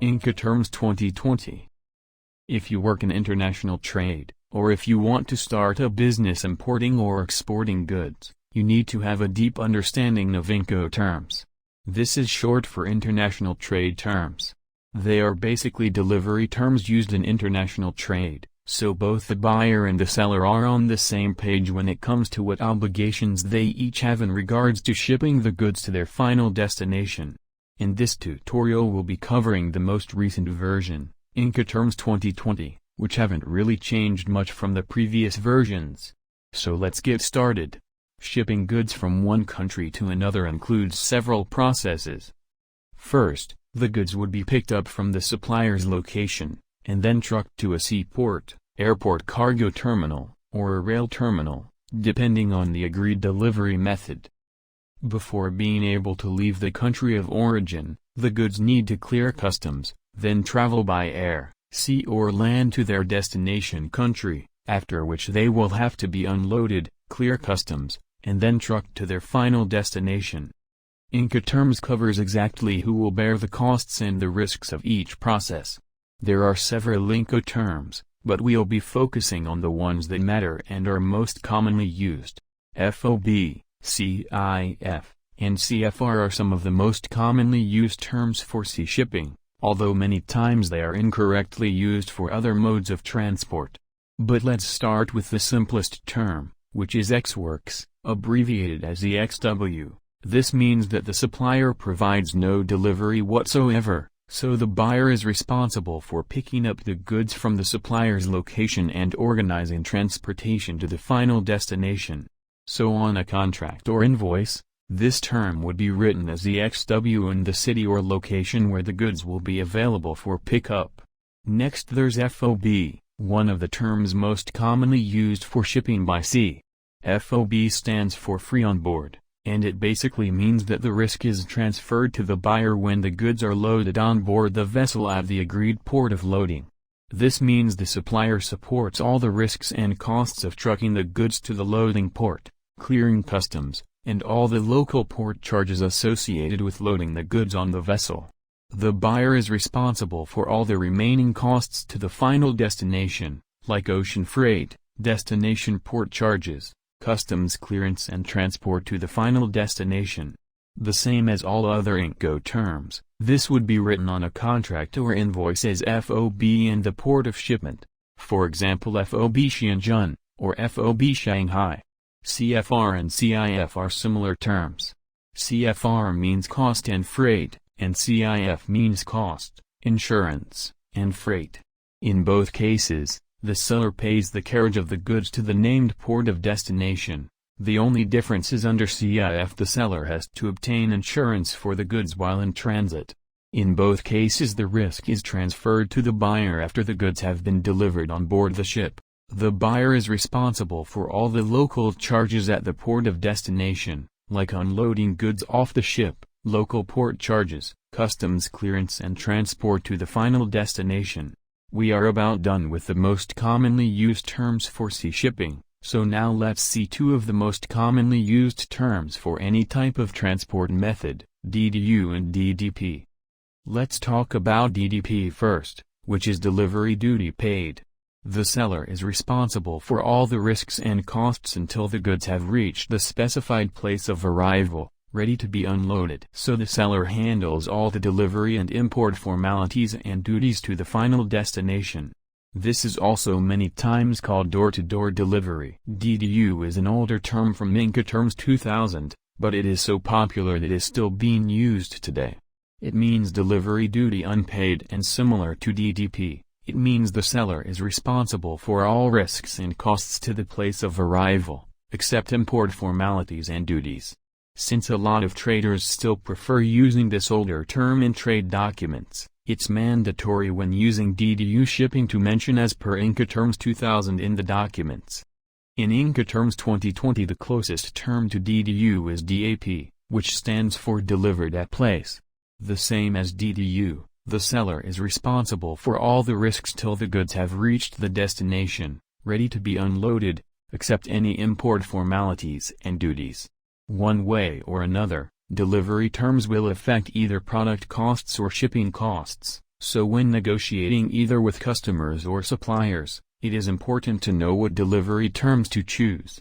Incoterms 2020. If you work in international trade, or if you want to start a business importing or exporting goods, you need to have a deep understanding of Incoterms. This is short for International Trade Terms. They are basically delivery terms used in international trade, so both the buyer and the seller are on the same page when it comes to what obligations they each have in regards to shipping the goods to their final destination. In this tutorial we'll be covering the most recent version, Incoterms 2020, which haven't really changed much from the previous versions. So let's get started. Shipping goods from one country to another includes several processes. First, the goods would be picked up from the supplier's location, and then trucked to a seaport, airport cargo terminal, or a rail terminal, depending on the agreed delivery method. Before being able to leave the country of origin, the goods need to clear customs, then travel by air, sea or land to their destination country, after which they will have to be unloaded, clear customs, and then trucked to their final destination. Incoterms covers exactly who will bear the costs and the risks of each process. There are several Incoterms, but we'll be focusing on the ones that matter and are most commonly used. FOB, CIF, and CFR are some of the most commonly used terms for sea shipping, although many times they are incorrectly used for other modes of transport. But let's start with the simplest term, which is EXWORKS, abbreviated as EXW. This means that the supplier provides no delivery whatsoever, so the buyer is responsible for picking up the goods from the supplier's location and organizing transportation to the final destination. So on a contract or invoice, this term would be written as EXW and the city or location where the goods will be available for pickup. Next there's FOB, one of the terms most commonly used for shipping by sea. FOB stands for free on board, and it basically means that the risk is transferred to the buyer when the goods are loaded on board the vessel at the agreed port of loading. This means the supplier supports all the risks and costs of trucking the goods to the loading port, clearing customs, and all the local port charges associated with loading the goods on the vessel. The buyer is responsible for all the remaining costs to the final destination, like ocean freight, destination port charges, customs clearance and transport to the final destination. The same as all other Incoterms, this would be written on a contract or invoice as FOB and the port of shipment. For example, FOB Shenzhen, or FOB Shanghai. CFR and CIF are similar terms. CFR means cost and freight, and CIF means cost, insurance, and freight. In both cases, the seller pays the carriage of the goods to the named port of destination. The only difference is under CIF the seller has to obtain insurance for the goods while in transit. In both cases the risk is transferred to the buyer after the goods have been delivered on board the ship. The buyer is responsible for all the local charges at the port of destination, like unloading goods off the ship, local port charges, customs clearance and transport to the final destination. We are about done with the most commonly used terms for sea shipping, so now let's see two of the most commonly used terms for any type of transport method, DDU and DDP. Let's talk about DDP first, which is delivery duty paid. The seller is responsible for all the risks and costs until the goods have reached the specified place of arrival, ready to be unloaded. So the seller handles all the delivery and import formalities and duties to the final destination. This is also many times called door-to-door delivery. DDU is an older term from Incoterms 2000, but it is so popular that it is still being used today. It means delivery duty unpaid, and similar to DDP, it means the seller is responsible for all risks and costs to the place of arrival, except import formalities and duties. Since a lot of traders still prefer using this older term in trade documents, it's mandatory when using DDU shipping to mention as per Incoterms 2000 in the documents. In Incoterms 2020 the closest term to DDU is DAP, which stands for delivered at place. The same as DDU, the seller is responsible for all the risks till the goods have reached the destination, ready to be unloaded, except any import formalities and duties. One way or another, delivery terms will affect either product costs or shipping costs, So when negotiating either with customers or suppliers, it is important to know what delivery terms to choose.